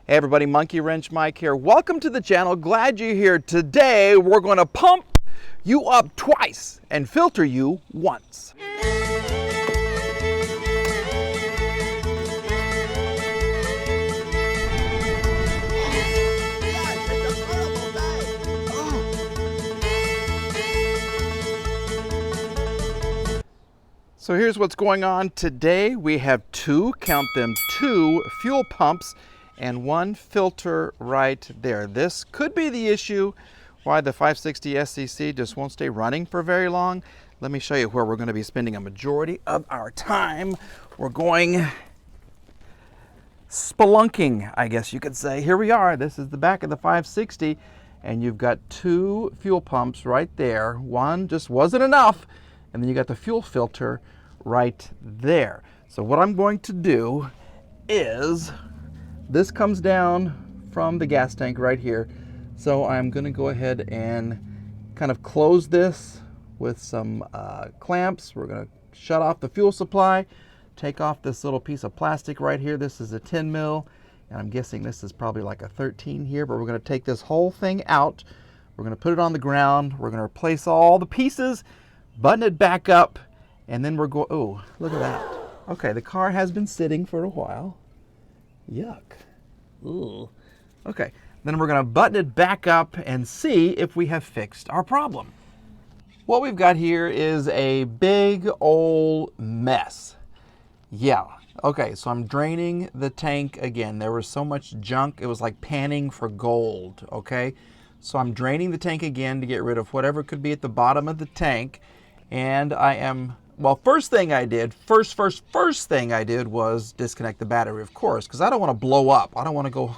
Hey everybody, Monkey Wrench Mike here. Welcome to the channel. Glad you're here. Today we're going to pump you up twice and filter you once. So here's what's going on today. We have count them, two fuel pumps and one filter right there. This could be the issue why the 560 SCC just won't stay running for very long. Let me show you where we're going to be spending a majority of our time. We're going spelunking, I guess you could say. Here we are. This is the back of the 560, and you've got two fuel pumps right there. One just wasn't enough, and then you got the fuel filter right there. So what I'm going to do is, this comes down from the gas tank right here. So I'm going to go ahead and kind of close this with some clamps. We're going to shut off the fuel supply, take off this little piece of plastic right here. This is a 10 mil, and I'm guessing this is probably like a 13 here, but we're going to take this whole thing out. We're going to put it on the ground. We're going to replace all the pieces, button it back up, and then we're going, oh, look at that. Okay, the car has been sitting for a while. Yuck. Ooh. Okay, then we're going to button it back up and see if we have fixed our problem. What we've got here is a big old mess. Yeah. Okay, so I'm draining the tank again. There was so much junk, it was like panning for gold, okay? So I'm draining the tank again to get rid of whatever could be at the bottom of the tank. And I am, well, first thing I did was disconnect the battery, of course, because I don't want to blow up. I don't want to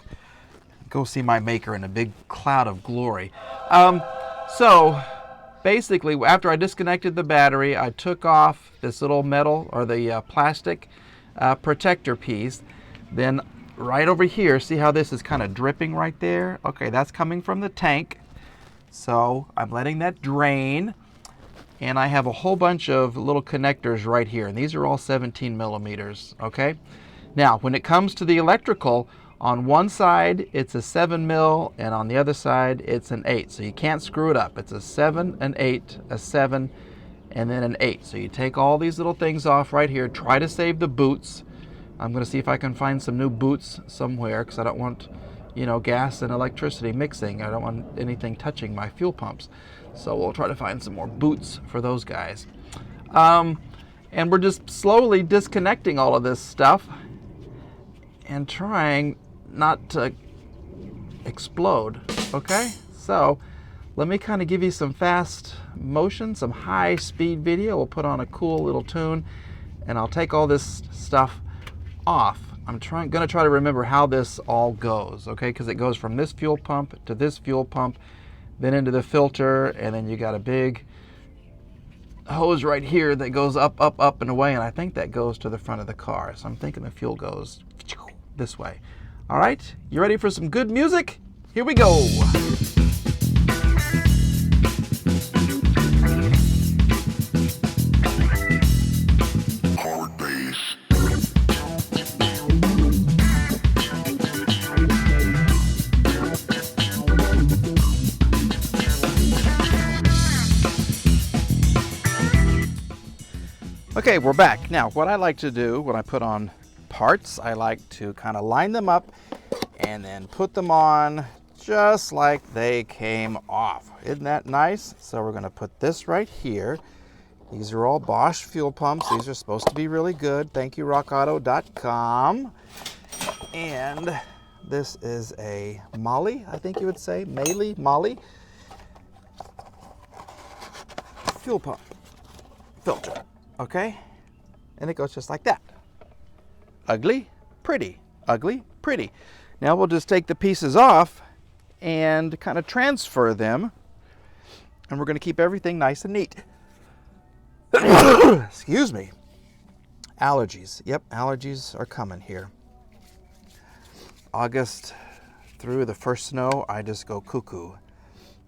go see my maker in a big cloud of glory. So basically, after I disconnected the battery, I took off this little metal, or the plastic protector piece. Then right over here, see how this is kind of dripping right there? Okay, that's coming from the tank. So I'm letting that drain. And I have a whole bunch of little connectors right here, and these are all 17 millimeters, okay? Now, when it comes to the electrical, on one side it's a 7 mil, and on the other side it's an 8, so you can't screw it up. It's a 7, an 8, a 7, and then an 8. So you take all these little things off right here, try to save the boots. I'm gonna see if I can find some new boots somewhere, because I don't want, gas and electricity mixing. I don't want anything touching my fuel pumps. So we'll try to find some more boots for those guys. And we're just slowly disconnecting all of this stuff and trying not to explode, okay? So let me kind of give you some fast motion, some high speed video. We'll put on a cool little tune, and I'll take all this stuff off. I'm gonna try to remember how this all goes, okay? Because it goes from this fuel pump to this fuel pump, then into the filter, and then you got a big hose right here that goes up, up, up and away, and I think that goes to the front of the car. So I'm thinking the fuel goes this way. All right, you ready for some good music? Here we go. Okay, we're back. Now, what I like to do when I put on parts, I like to kind of line them up and then put them on just like they came off. Isn't that nice? So we're going to put this right here. These are all Bosch fuel pumps. These are supposed to be really good. Thank you, rockauto.com. And this is a Molly, I think you would say. Molly. Fuel pump filter. Okay, and it goes just like that. Ugly, pretty, ugly, pretty. Now we'll just take the pieces off and kind of transfer them, and we're going to keep everything nice and neat. Excuse me. Allergies. Yep, allergies are coming here. August through the first snow, I just go cuckoo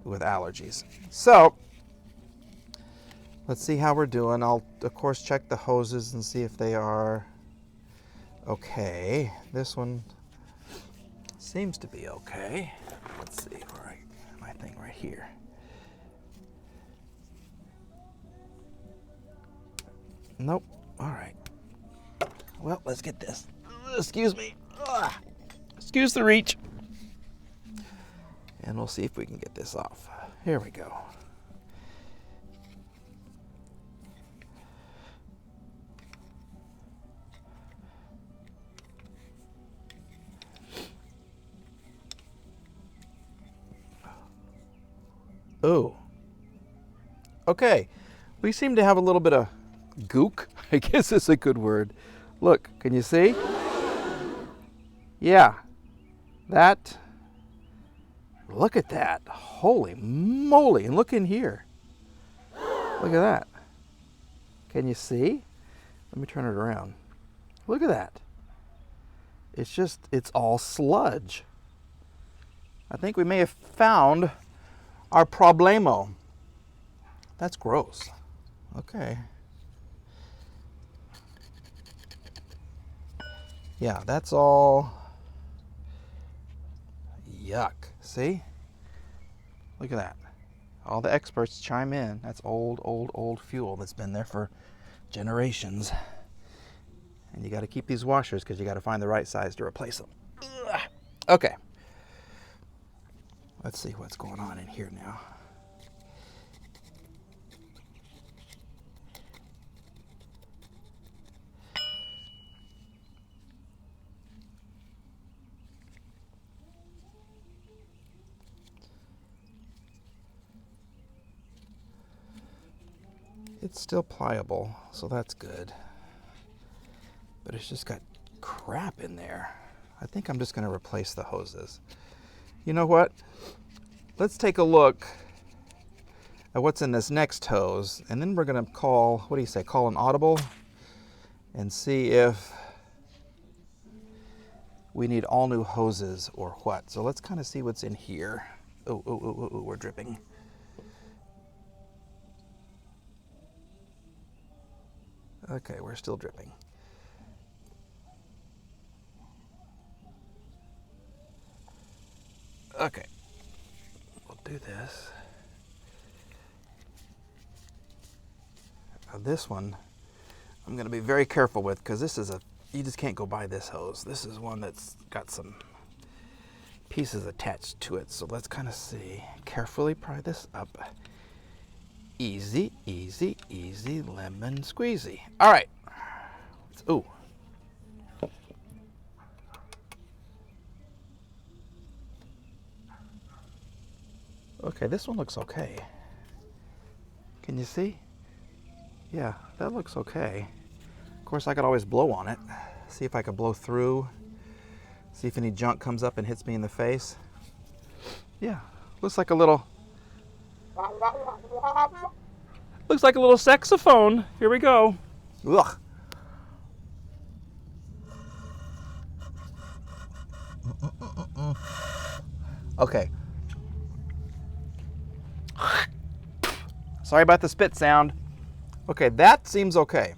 with allergies. So let's see how we're doing. I'll, of course, check the hoses and see if they are okay. This one Seems to be okay. Let's see, my thing right here. Nope. All right. Well, let's get this. Excuse me. Ugh. Excuse the reach. And we'll see if we can get this off. Here we go. Oh. Okay. We seem to have a little bit of gook, I guess is a good word. Look, can you see? Yeah. Look at that. Holy moly. And look in here. Look at that. Can you see? Let me turn it around. Look at that. It's all sludge. I think we may have found our problemo. That's gross. Okay. Yeah, that's all yuck. See? Look at that. All the experts chime in. That's old fuel that's been there for generations. And you got to keep these washers because you got to find the right size to replace them. Ugh. Okay. Let's see what's going on in here now. It's still pliable, so that's good. But it's just got crap in there. I think I'm just going to replace the hoses. You know what? Let's take a look at what's in this next hose, and then we're going to call, what do you say, call an audible and see if we need all new hoses or what. So let's kind of see what's in here. Oh, we're dripping. Okay, we're still dripping. Okay, we'll do this. Now this one, I'm going to be very careful with because this is you just can't go buy this hose. This is one that's got some pieces attached to it. So let's kind of see. Carefully pry this up. Easy, easy, easy, lemon squeezy. All right. Ooh. Okay, this one looks okay. Can you see? Yeah, that looks okay. Of course, I could always blow on it. See if I could blow through. See if any junk comes up and hits me in the face. Yeah, looks like a little saxophone. Here we go. Ugh. Okay. Sorry about the spit sound. Okay, that seems okay.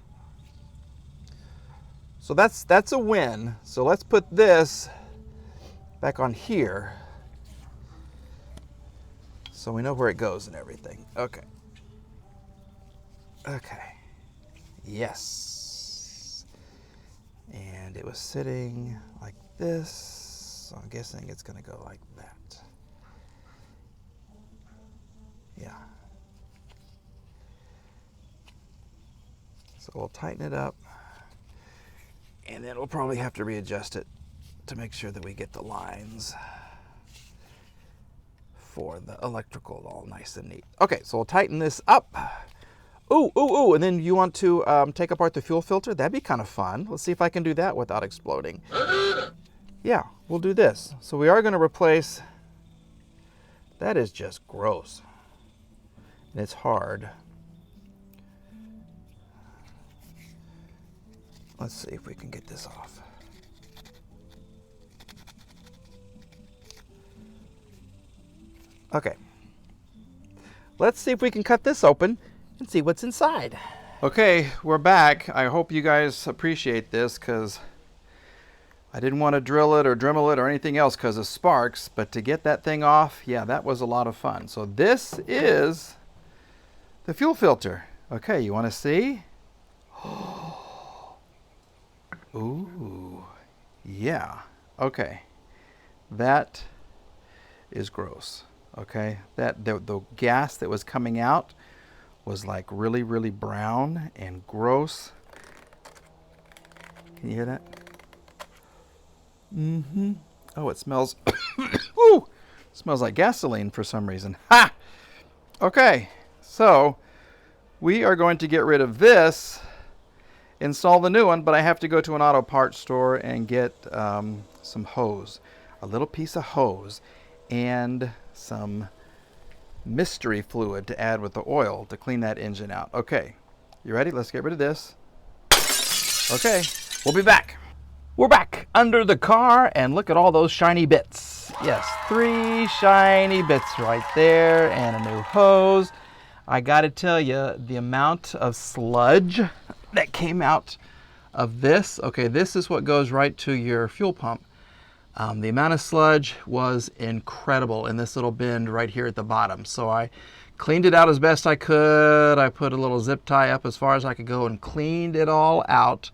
So that's a win. So let's put this back on here so we know where it goes and everything. Okay. Okay. Yes. And it was sitting like this. So I'm guessing it's going to go like that. Yeah. So we'll tighten it up. And then we'll probably have to readjust it to make sure that we get the lines for the electrical all nice and neat. Okay, so we'll tighten this up. Ooh, and then you want to take apart the fuel filter? That'd be kind of fun. Let's see if I can do that without exploding. Yeah, we'll do this. So we are going to replace, that is just gross. And it's hard. Let's see if we can get this off. Okay. Let's see if we can cut this open and see what's inside. Okay, we're back. I hope you guys appreciate this because I didn't want to drill it or Dremel it or anything else because of sparks, but to get that thing off, yeah, that was a lot of fun. So this is the fuel filter. Okay, you want to see? Ooh, yeah. Okay, that is gross. Okay, that the gas that was coming out was like really, really brown and gross. Can you hear that? Mm-hmm. Oh, it smells. Woo! Smells like gasoline for some reason. Ha! Okay, so we are going to get rid of this, install the new one, but I have to go to an auto parts store and get some hose, a little piece of hose, and some mystery fluid to add with the oil to clean that engine out. Okay, you ready? Let's get rid of this. Okay, we'll be back. We're back under the car, and look at all those shiny bits. Yes, 3 shiny bits right there, and a new hose. I gotta tell you, the amount of sludge that came out of this, okay, this is what goes right to your fuel pump. The amount of sludge was incredible in this little bend right here at the bottom. So I cleaned it out as best I could. I put a little zip tie up as far as I could go and cleaned it all out.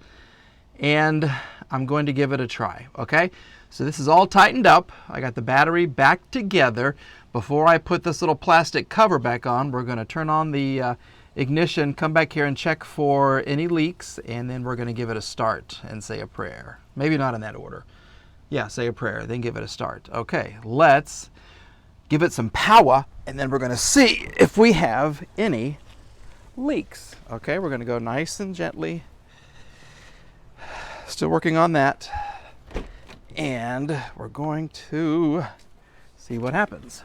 And I'm going to give it a try, okay? So this is all tightened up. I got the battery back together. Before I put this little plastic cover back on, we're going to turn on the ignition, come back here and check for any leaks, and then we're going to give it a start and say a prayer. Maybe not in that order. Yeah, say a prayer, then give it a start. Okay, let's give it some power, and then we're going to see if we have any leaks. Okay, we're going to go nice and gently. Still working on that. And we're going to see what happens.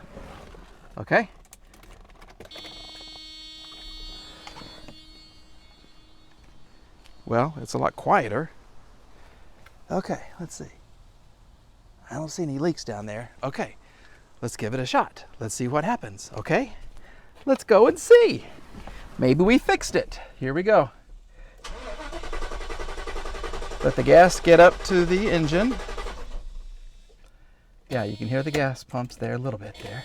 Okay? Well, it's a lot quieter. Okay, let's see. I don't see any leaks down there. Okay, let's give it a shot. Let's see what happens, okay? Let's go and see. Maybe we fixed it. Here we go. Let the gas get up to the engine. Yeah, you can hear the gas pumps there a little bit there.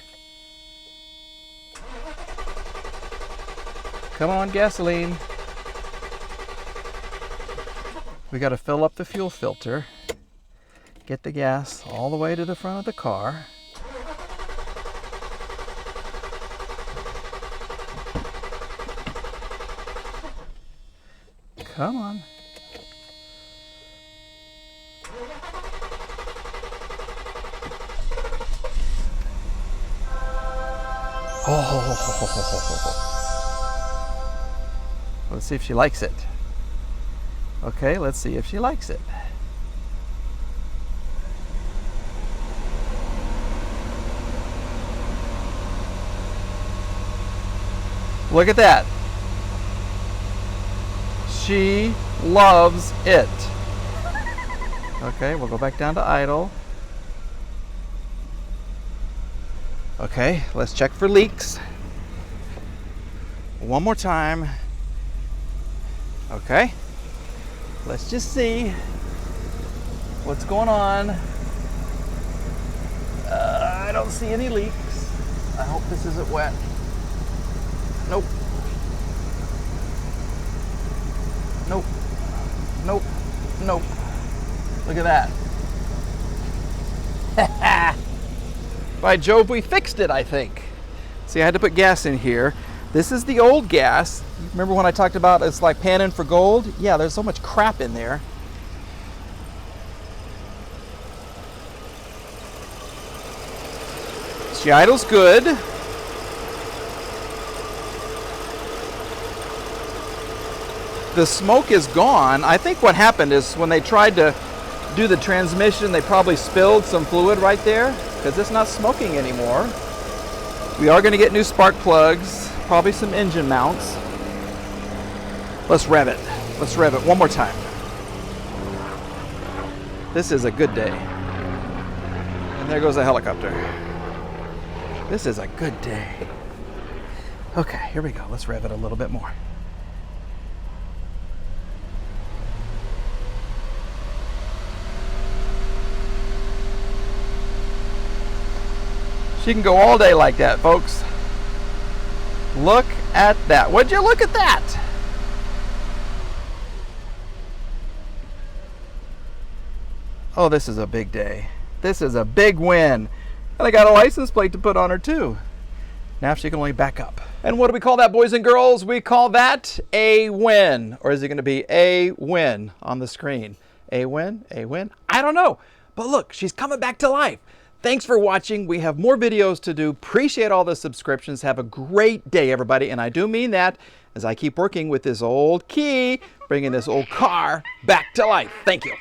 Come on, gasoline. We got to fill up the fuel filter. Get the gas all the way to the front of the car. Come on. Let's see if she likes it. Okay, let's see if she likes it. Look at that. She loves it. Okay, we'll go back down to idle. Okay, let's check for leaks. One more time. Okay, let's just see what's going on. I don't see any leaks. I hope this isn't wet. Nope. Nope. Nope. Nope. Look at that. By Jove, we fixed it, I think. See, I had to put gas in here. This is the old gas. Remember when I talked about it's like panning for gold? Yeah, there's so much crap in there. She idles good. The smoke is gone. I think what happened is when they tried to do the transmission, they probably spilled some fluid right there because it's not smoking anymore. We are going to get new spark plugs, probably some engine mounts. Let's rev it. Let's rev it one more time. This is a good day. And there goes a helicopter. This is a good day. Okay, here we go. Let's rev it a little bit more. She can go all day like that, folks. Look at that. Would you look at that? Oh, this is a big day. This is a big win. And I got a license plate to put on her too. Now she can only back up. And what do we call that, boys and girls? We call that a win. Or is it going to be a win on the screen? A win? A win? I don't know. But look, she's coming back to life. Thanks for watching. We have more videos to do. Appreciate all the subscriptions. Have a great day, everybody. And I do mean that as I keep working with this old key, bringing this old car back to life. Thank you.